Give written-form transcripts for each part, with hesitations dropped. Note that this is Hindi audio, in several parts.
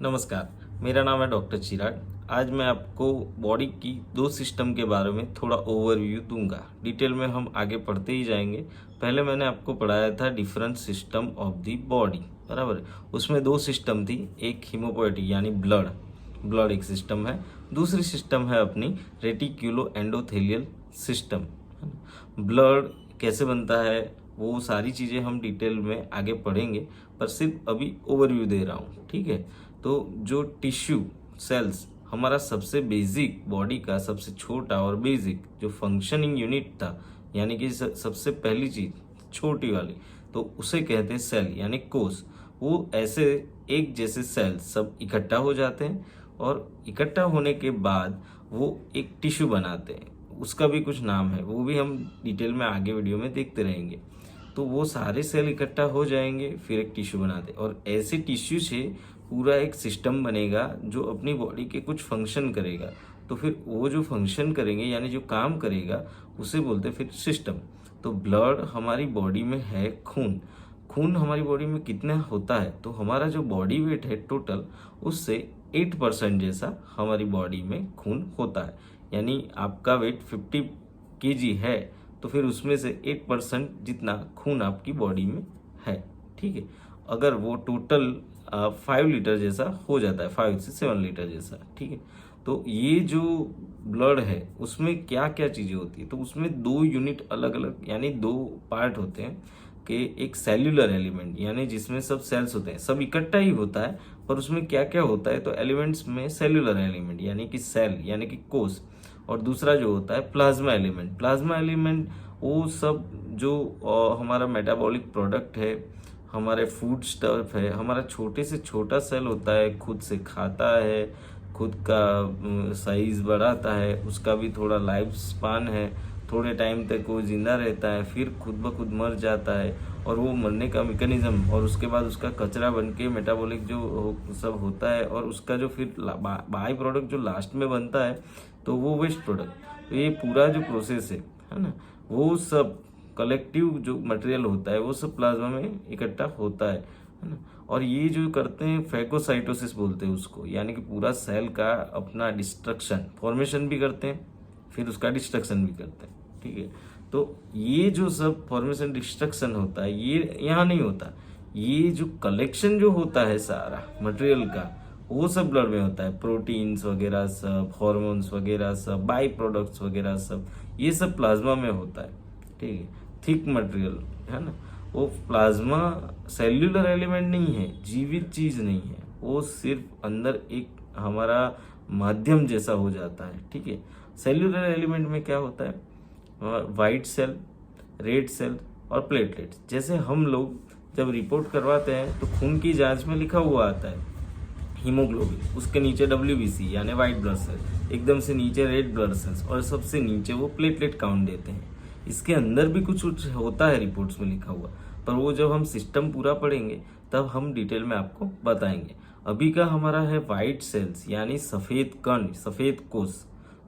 नमस्कार, मेरा नाम है डॉक्टर चिराग। आज मैं आपको बॉडी की दो सिस्टम के बारे में थोड़ा ओवरव्यू दूंगा। डिटेल में हम आगे पढ़ते ही जाएंगे। पहले मैंने आपको पढ़ाया था different system of the body, बराबर। उसमें दो सिस्टम थी, एक हीमोपोएटिक यानी ब्लड, ब्लड एक सिस्टम है। दूसरी सिस्टम है अपनी रेटिक्यूलो एंडोथेलियल सिस्टम। ब्लड कैसे बनता है वो सारी चीज़ें हम डिटेल में आगे पढ़ेंगे, पर सिर्फ अभी ओवरव्यू दे रहा हूँ, ठीक है। तो जो टिश्यू सेल्स हमारा सबसे बेसिक बॉडी का सबसे छोटा और बेसिक जो फंक्शनिंग यूनिट था, यानी कि सबसे पहली चीज छोटी वाली, तो उसे कहते हैं सेल यानी कोष। वो ऐसे एक जैसे सेल सब इकट्ठा हो जाते हैं और इकट्ठा होने के बाद वो एक टिश्यू बनाते हैं। उसका भी कुछ नाम है, वो भी हम डिटेल में आगे वीडियो में देखते रहेंगे। तो वो सारे सेल इकट्ठा हो जाएंगे, फिर एक टिश्यू बनाते हैं और ऐसे टिश्यू से पूरा एक सिस्टम बनेगा जो अपनी बॉडी के कुछ फंक्शन करेगा। तो फिर वो जो फंक्शन करेंगे यानी जो काम करेगा उसे बोलते हैं फिर सिस्टम। तो ब्लड हमारी बॉडी में है खून। खून हमारी बॉडी में कितना होता है, तो हमारा जो बॉडी वेट है टोटल, उससे 8% जैसा हमारी बॉडी में खून होता है। यानी आपका वेट 50 kg है तो फिर उसमें से 8% जितना खून आपकी बॉडी में है, ठीक है। अगर वो टोटल 5 लीटर जैसा हो जाता है, 5 से 7 लीटर जैसा, ठीक है। तो ये जो ब्लड है उसमें क्या क्या चीजें होती है, तो उसमें दो यूनिट अलग अलग यानी दो पार्ट होते हैं कि एक सेल्यूलर एलिमेंट यानी जिसमें सब सेल्स होते हैं, सब इकट्ठा ही होता है, पर उसमें क्या क्या होता है, तो एलिमेंट्स में सेल्यूलर एलिमेंट यानी कि सेल यानी कि कोष, और दूसरा जो होता है प्लाज्मा एलिमेंट। प्लाज्मा एलिमेंट वो सब जो हमारा मेटाबॉलिक प्रोडक्ट है, हमारे फूड स्टफ है, हमारा छोटे से छोटा सेल होता है, खुद से खाता है, खुद का साइज बढ़ाता है, उसका भी थोड़ा लाइफ स्पान है, थोड़े टाइम तक वो जिंदा रहता है, फिर खुद ब खुद मर जाता है, और वो मरने का मैकेनिज्म और उसके बाद उसका कचरा बन के मेटाबॉलिक जो सब होता है, और उसका जो फिर बाई प्रोडक्ट जो लास्ट में बनता है तो वो वेस्ट प्रोडक्ट। तो ये पूरा जो प्रोसेस है ना, वो सब कलेक्टिव जो मटेरियल होता है वो सब प्लाज्मा में इकट्ठा होता है ना। और ये जो करते हैं फैगोसाइटोसिस बोलते हैं उसको, यानी कि पूरा सेल का अपना डिस्ट्रक्शन, फॉर्मेशन भी करते हैं, फिर उसका डिस्ट्रक्शन भी करते हैं, ठीक है। तो ये जो सब फॉर्मेशन डिस्ट्रक्शन होता है ये यहाँ नहीं होता, ये जो कलेक्शन जो होता है सारा मटेरियल का वो सब ब्लड में होता है। प्रोटीन्स वगैरह सब, हॉर्मोन्स वगैरह सब, बाई प्रोडक्ट्स वगैरह सब, ये सब प्लाज्मा में होता है, ठीक है। थिक मटेरियल है ना, वो प्लाज्मा सेल्यूलर एलिमेंट नहीं है, जीवित चीज नहीं है, वो सिर्फ अंदर एक हमारा माध्यम जैसा हो जाता है, ठीक है। सेल्यूलर एलिमेंट में क्या होता है, वाइट सेल, रेड सेल और प्लेटलेट्स। जैसे हम लोग जब रिपोर्ट करवाते हैं तो खून की जांच में लिखा हुआ आता है हीमोग्लोबिन, उसके नीचे WBC यानी वाइट ब्लड सेल, एकदम से नीचे रेड ब्लड सेल्स, और सबसे नीचे वो प्लेटलेट काउंट देते हैं। इसके अंदर भी कुछ होता है रिपोर्ट्स में लिखा हुआ, पर वो जब हम सिस्टम पूरा पढ़ेंगे तब हम डिटेल में आपको बताएंगे। अभी का हमारा है वाइट सेल्स यानी सफेद कण, सफेद कोष।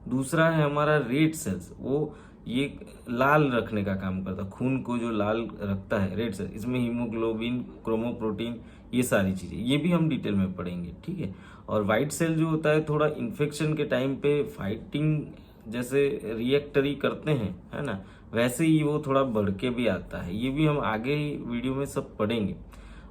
दूसरा है हमारा रेड सेल्स, वो ये लाल रखने का काम करता है, खून को जो लाल रखता है रेड सेल। इसमें हीमोग्लोबिन, क्रोमोप्रोटीन, ये सारी चीजें, ये भी हम डिटेल में पढ़ेंगे, ठीक है। और वाइट सेल जो होता है थोड़ा इन्फेक्शन के टाइम पे फाइटिंग जैसे रिएक्टरी करते हैं, है ना, वैसे ही वो थोड़ा बढ़ के भी आता है। ये भी हम आगे ही वीडियो में सब पढ़ेंगे।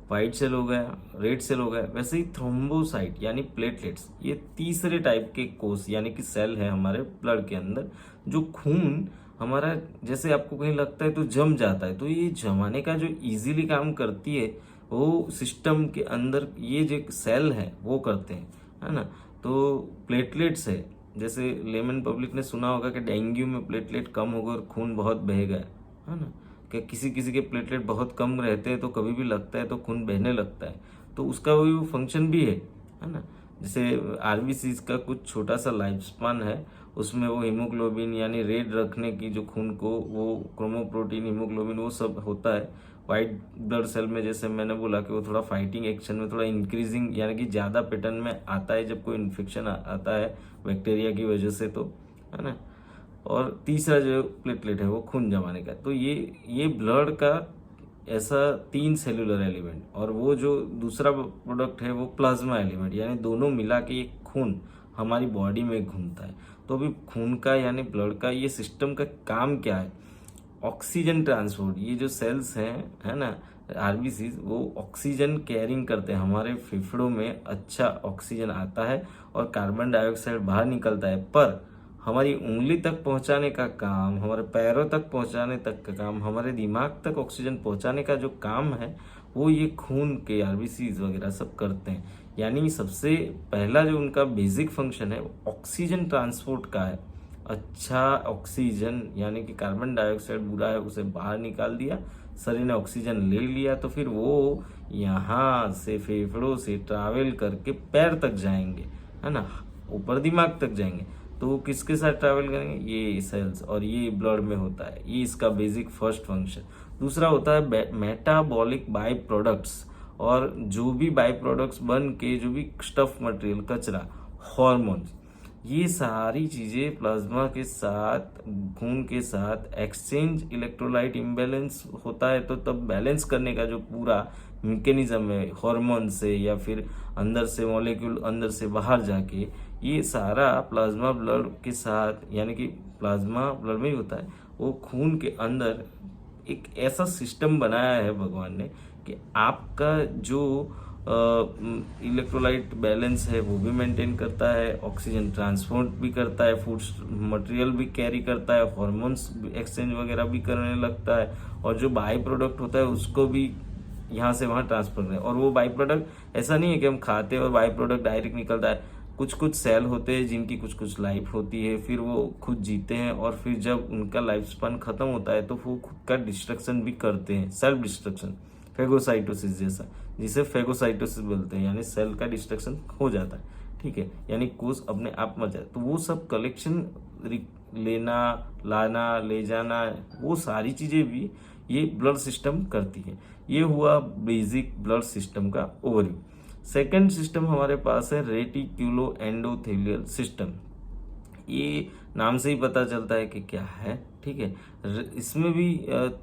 व्हाइट सेल हो गया, रेड सेल हो गया, वैसे ही थ्रोम्बोसाइट यानी प्लेटलेट्स, ये तीसरे टाइप के कोष यानी कि सेल है हमारे ब्लड के अंदर। जो खून हमारा जैसे आपको कहीं लगता है तो जम जाता है, तो ये जमाने का जो इजीली काम करती है वो सिस्टम के अंदर ये जो सेल है वो करते हैं, है ना। तो प्लेटलेट्स है, जैसे लेमन पब्लिक ने सुना होगा कि डेंगू में प्लेटलेट कम हो गए और खून बहुत बह गया, है ना। कि किसी किसी के प्लेटलेट बहुत कम रहते हैं तो कभी भी लगता है तो खून बहने लगता है, तो उसका वो फंक्शन भी है ना। जैसे RBC का कुछ छोटा सा लाइफ स्पान है, उसमें वो हीमोग्लोबिन यानी रेड रखने की जो खून को, वो क्रोमोप्रोटीन, हीमोग्लोबिन, वो सब होता है। व्हाइट ब्लड सेल में जैसे मैंने बोला कि वो थोड़ा फाइटिंग एक्शन में, थोड़ा इंक्रीजिंग यानी कि ज्यादा पैटर्न में आता है जब कोई इन्फेक्शन आता है बैक्टीरिया की वजह से, तो है ना। और तीसरा जो प्लेटलेट है वो खून जमाने का। तो ये ब्लड का ऐसा 3 सेलुलर एलिमेंट, और वो जो दूसरा प्रोडक्ट है वो प्लाज्मा एलिमेंट, यानी दोनों मिला के एक खून हमारी बॉडी में घूमता है। तो अभी खून का यानी ब्लड का ये सिस्टम का काम क्या है? Oxygen transport. ये जो सेल्स हैं, है ना, आरबीसी, वो ऑक्सीजन कैरिंग करते हैं। हमारे फेफड़ों में अच्छा ऑक्सीजन आता है और कार्बन डाइऑक्साइड बाहर निकलता है, पर हमारी उंगली तक पहुंचाने का काम, हमारे पैरों तक पहुंचाने तक का काम, हमारे दिमाग तक ऑक्सीजन पहुंचाने का जो काम है वो ये खून के आरबीसीज वगैरह सब करते हैं। यानी सबसे पहला जो उनका बेसिक फंक्शन है वो ऑक्सीजन ट्रांसपोर्ट का है। अच्छा ऑक्सीजन, यानी कि कार्बन डाइऑक्साइड बुरा है उसे बाहर निकाल दिया, शरीर ने ऑक्सीजन ले लिया, तो फिर वो यहाँ से फेफड़ों से ट्रैवल करके पैर तक जाएंगे, है ना, ऊपर दिमाग तक जाएंगे। तो वो किसके साथ ट्रैवल करेंगे? ये सेल्स, और ये ब्लड में होता है। ये इसका बेसिक फर्स्ट फंक्शन। दूसरा होता है मेटाबॉलिक बाई प्रोडक्ट्स, और जो भी बाई प्रोडक्ट्स बन के जो भी स्टफ मटेरियल, कचरा, हॉर्मोन्स, ये सारी चीजें प्लाज्मा के साथ, खून के साथ एक्सचेंज, इलेक्ट्रोलाइट इम्बैलेंस होता है तो तब बैलेंस करने का जो पूरा मैकेनिज्म है, हार्मोन से या फिर अंदर से मॉलिक्यूल अंदर से बाहर जाके, ये सारा प्लाज्मा ब्लड के साथ, यानी कि प्लाज्मा ब्लड में ही होता है। वो खून के अंदर एक ऐसा सिस्टम बनाया है भगवान ने कि आपका जो इलेक्ट्रोलाइट बैलेंस है वो भी मेंटेन करता है, ऑक्सीजन ट्रांसपोर्ट भी करता है, फूड मटेरियल भी कैरी करता है, हार्मोन्स एक्सचेंज वगैरह भी करने लगता है, और जो बाई प्रोडक्ट होता है उसको भी यहाँ से वहाँ ट्रांसफर करें। और वो बाई प्रोडक्ट ऐसा नहीं है कि हम खाते हैं और बाई प्रोडक्ट डायरेक्ट निकलता है। कुछ कुछ सेल होते हैं जिनकी कुछ कुछ लाइफ होती है, फिर वो खुद जीते हैं, और फिर जब उनका लाइफ स्पान खत्म होता है तो वो खुद का डिस्ट्रक्शन भी करते हैं, सेल्फ डिस्ट्रक्शन, फेगोसाइटोसिस जैसा, जिसे फेगोसाइटोसिस बोलते हैं, यानी सेल का डिस्ट्रक्शन हो जाता है, ठीक है, यानी कोष अपने आप मर जाए। तो वो सब कलेक्शन, लेना, लाना, ले जाना, वो सारी चीजें भी ये ब्लड सिस्टम करती है। ये हुआ बेसिक ब्लड सिस्टम का ओवरव्यू। सेकेंड सिस्टम हमारे पास है रेटिक्यूलो एंडोथेलियल सिस्टम। ये नाम से ही पता चलता है कि क्या है, ठीक है। इसमें भी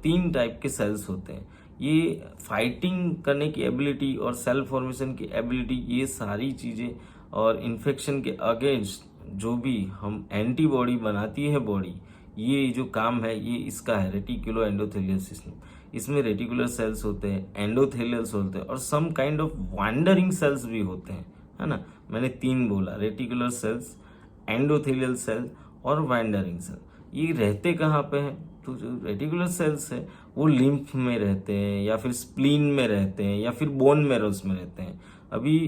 3 टाइप के सेल्स होते हैं। ये फाइटिंग करने की एबिलिटी और सेल फॉर्मेशन की एबिलिटी, ये सारी चीजें, और इन्फेक्शन के अगेंस्ट जो भी हम एंटीबॉडी बनाती है बॉडी, ये जो काम है ये इसका है, रेटिकुलो एंडोथेलियल सिस्टम। इसमें रेटिकुलर सेल्स होते हैं, एंडोथेलियल्स होते हैं, और some kind of wandering cells भी होते हैं, है ना। मैंने 3 बोला, रेटिकुलर सेल्स, एंडोथेलियल सेल और वैंडरिंग सेल। ये रहते कहाँ पे हैं? तो जो रेटिकुलर सेल्स है वो लिम्फ में रहते हैं, या फिर स्प्लीन में रहते हैं, या फिर बोन मैरोस में रहते हैं। अभी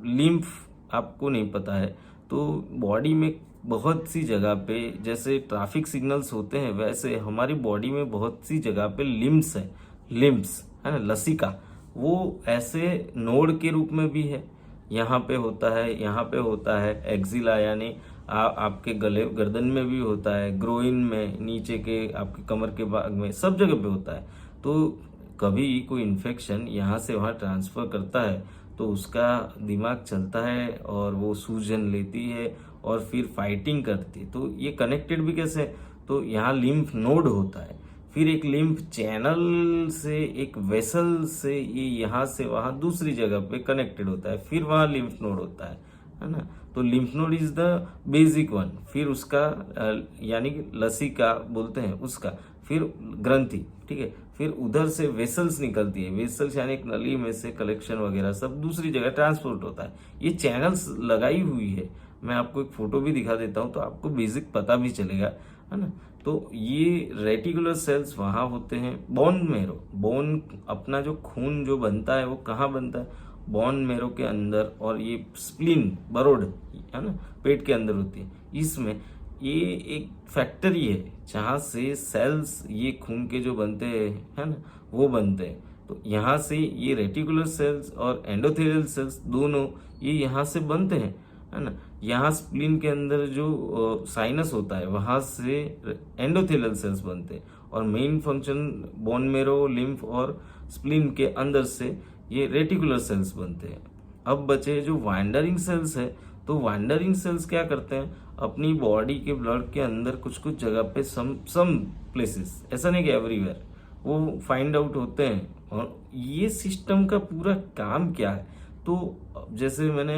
लिम्फ आपको नहीं पता है, तो बॉडी में बहुत सी जगह पे जैसे ट्रैफिक सिग्नल्स होते हैं, वैसे हमारी बॉडी में बहुत सी जगह पे लिम्स है, लिम्स, है ना, लसिका, वो ऐसे नोड के रूप में भी है। यहाँ पे होता है, यहाँ पे होता है, एक्सिला यानी आपके गले, गर्दन में भी होता है, ग्रोइन में, नीचे के आपके कमर के भाग में, सब जगह पे होता है। तो कभी कोई इन्फेक्शन यहाँ से वहाँ ट्रांसफर करता है तो उसका दिमाग चलता है और वो सूजन लेती है और फिर फाइटिंग करती है। तो ये कनेक्टेड भी कैसे है? तो यहाँ लिम्फ नोड होता है, फिर एक लिम्फ चैनल से, एक वेसल से ये यहाँ से वहाँ दूसरी जगह पे कनेक्टेड होता है, फिर वहाँ लिम्फ नोड होता है ना। तो lymph node is the basic one, फिर उसका यानी कि लसिका बोलते हैं उसका, फिर ग्रंथि, ठीक है, फिर उधर से वेसल्स निकलती है, वेसल्स यानी एक नली में से कलेक्शन वगैरह सब दूसरी जगह ट्रांसपोर्ट होता है। ये चैनल्स लगाई हुई है, मैं आपको एक फोटो भी दिखा देता हूँ तो आपको बेसिक पता भी चलेगा, है ना। तो ये रेटिकुलर सेल्स वहाँ होते हैं। बोन मैरो, बोन अपना जो खून जो बनता है वो कहाँ बनता है? बोन मैरो के अंदर, और ये स्प्लीन, बरोड, है ना, पेट के अंदर होती है। इसमें ये एक फैक्ट्री है जहाँ से सेल्स ये खून के जो बनते हैं, है ना, वो बनते हैं। तो यहाँ से ये रेटिकुलर सेल्स और एंडोथेलियल सेल्स दोनों ये यहाँ से बनते हैं, है ना। यहाँ स्प्लीन के अंदर जो साइनस होता है वहां से एंडोथेलियल सेल्स बनते हैं, और main function bone marrow, lymph और स्प्लीन के अंदर से ये रेटिकुलर सेल्स बनते हैं। अब बचे जो वैंडरिंग सेल्स है, तो वैंडरिंग सेल्स क्या करते हैं? अपनी बॉडी के ब्लड के अंदर कुछ कुछ जगह पे सम प्लेसेस, ऐसा नहीं कि एवरीवेयर, वो फाइंड आउट होते हैं। और ये सिस्टम का पूरा काम क्या है, तो जैसे मैंने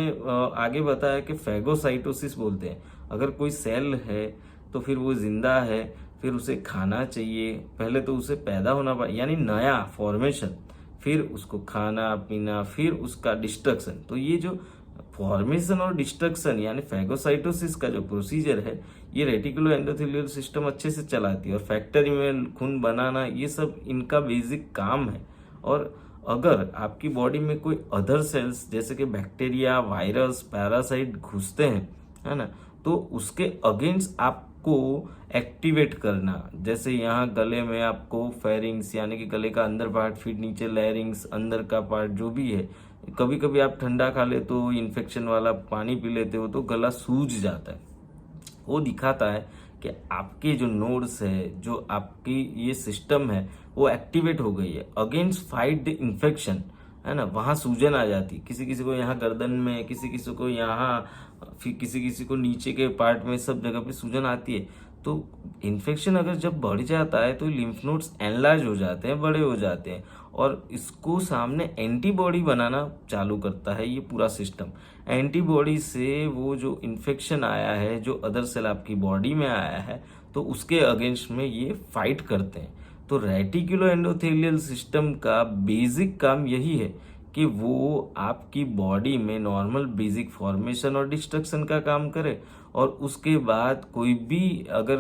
आगे बताया कि फैगोसाइटोसिस बोलते हैं। अगर कोई सेल है तो फिर वो जिंदा है, फिर उसे खाना चाहिए, पहले तो उसे पैदा होना यानी नया फॉर्मेशन, फिर उसको खाना पीना, फिर उसका डिस्ट्रक्शन। तो ये जो फॉर्मेशन और डिस्ट्रक्शन यानी फैगोसाइटोसिस का जो प्रोसीजर है, ये रेटिकुलो एंडोथेलियल सिस्टम अच्छे से चलाती है। और फैक्टरी में खून बनाना, ये सब इनका बेसिक काम है। और अगर आपकी बॉडी में कोई अदर सेल्स जैसे कि बैक्टीरिया, वायरस, पैरासाइट घुसते हैं, है ना, तो उसके अगेंस्ट आपको एक्टिवेट करना। जैसे यहाँ गले में आपको फेरिंग्स यानी कि गले का अंदर पार्ट, फिर नीचे लैरिंग्स अंदर का पार्ट जो भी है। कभी कभी आप ठंडा खा लेते हो, इन्फेक्शन वाला पानी पी लेते हो तो गला सूज जाता है। वो दिखाता है कि आपके जो नोड्स है, जो आपकी ये सिस्टम है, वो एक्टिवेट हो गई है अगेंस्ट फाइट द इन्फेक्शन, है ना। वहां सूजन आ जाती, किसी किसी को यहाँ गर्दन में, किसी किसी को यहाँ, फिर किसी किसी को नीचे के पार्ट में, सब जगह पे सूजन आती है। तो इन्फेक्शन अगर जब बढ़ जाता है तो लिम्फ नोड्स एनलार्ज हो जाते हैं, बड़े हो जाते हैं, और इसको सामने एंटीबॉडी बनाना चालू करता है ये पूरा सिस्टम। एंटीबॉडी से वो जो इन्फेक्शन आया है, जो अदर सेल आपकी बॉडी में आया है, तो उसके अगेंस्ट में ये फाइट करते हैं। तो रेटिकुलो एंडोथेलियल सिस्टम का बेसिक काम यही है कि वो आपकी बॉडी में नॉर्मल बेसिक फॉर्मेशन और डिस्ट्रक्शन का काम करे, और उसके बाद कोई भी अगर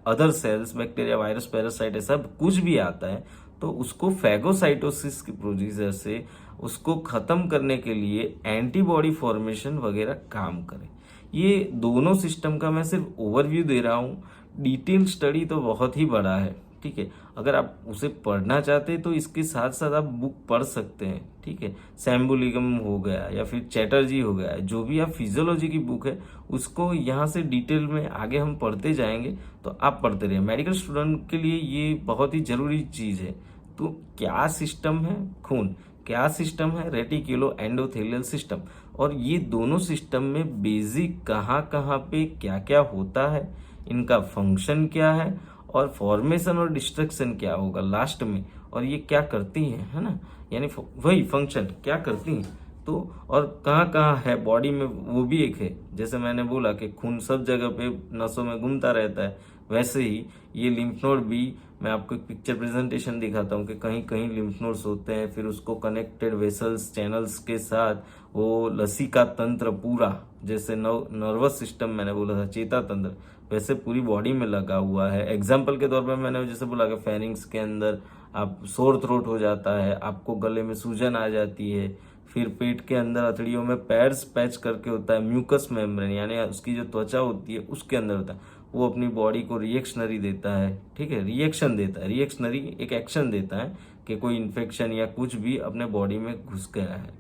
other sales, bacteria, virus, parasite सब कुछ भी आता है तो उसको फैगोसाइटोसिस की प्रोसीजर से उसको खत्म करने के लिए एंटीबॉडी फॉर्मेशन वगैरह काम करे। ये दोनों सिस्टम का मैं सिर्फ ओवरव्यू दे रहा हूँ। डिटेल स्टडी तो बहुत ही बड़ा है, ठीक है। अगर आप उसे पढ़ना चाहते हैं तो इसके साथ साथ आप बुक पढ़ सकते हैं, ठीक है। सैम्बुलिगम हो गया या फिर चैटर्जी हो गया, जो भी आप फिजियोलॉजी की बुक है उसको यहाँ से डिटेल में आगे हम पढ़ते जाएंगे, तो आप पढ़ते रहिए। मेडिकल स्टूडेंट के लिए ये बहुत ही जरूरी चीज है। तो क्या सिस्टम है? खून। क्या सिस्टम है? Reticulo endothelial system. और ये दोनों सिस्टम में बेसिक कहाँ कहाँ पे क्या क्या होता है, इनका फंक्शन क्या है, और फॉर्मेशन और डिस्ट्रक्शन क्या होगा लास्ट में, और ये क्या करती है ना, यानी वही फंक्शन क्या करती हैं। तो और कहाँ कहाँ है बॉडी में, वो भी एक है। जैसे मैंने बोला कि खून सब जगह पे नसों में घूमता रहता है, वैसे ही ये लिम्फ नोड भी, मैं आपको एक पिक्चर प्रेजेंटेशन दिखाता हूँ कि कहीं कहीं लिम्फ नोड्स होते हैं, फिर उसको कनेक्टेड वेसल्स, चैनल्स के साथ वो लसिका तंत्र पूरा, जैसे नर्वस सिस्टम मैंने बोला था, चेता तंत्र, वैसे पूरी बॉडी में लगा हुआ है। एग्जाम्पल के तौर पर मैंने जैसे बोला कि फेरिंग्स के अंदर आप सोर थ्रोट हो जाता है, आपको गले में सूजन आ जाती है। फिर पेट के अंदर अतड़ियों में पैर्स पैच करके होता है, म्यूकस मेम्ब्रेन यानी उसकी जो त्वचा होती है उसके अंदर होता है, वो अपनी बॉडी को रिएक्शनरी देता है, ठीक है, रिएक्शन देता है। रिएक्शनरी एक एक्शन देता है कि कोई इन्फेक्शन या कुछ भी अपने बॉडी में घुस गया है।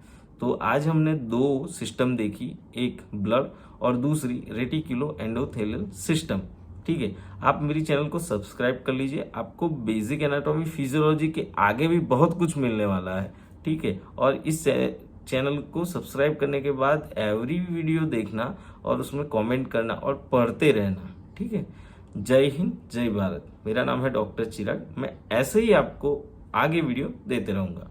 तो आज हमने दो सिस्टम देखी, एक ब्लड और दूसरी रेटिकुलो एंडोथेलियल सिस्टम, ठीक है। आप मेरी चैनल को सब्सक्राइब कर लीजिए, आपको बेसिक एनाटॉमी फिजियोलॉजी के आगे भी बहुत कुछ मिलने वाला है, ठीक है। और इस चैनल को सब्सक्राइब करने के बाद एवरी वीडियो देखना और उसमें कमेंट करना और पढ़ते रहना, ठीक है। जय हिंद, जय भारत। मेरा नाम है डॉक्टर चिराग। मैं ऐसे ही आपको आगे वीडियो देते रहूंगा।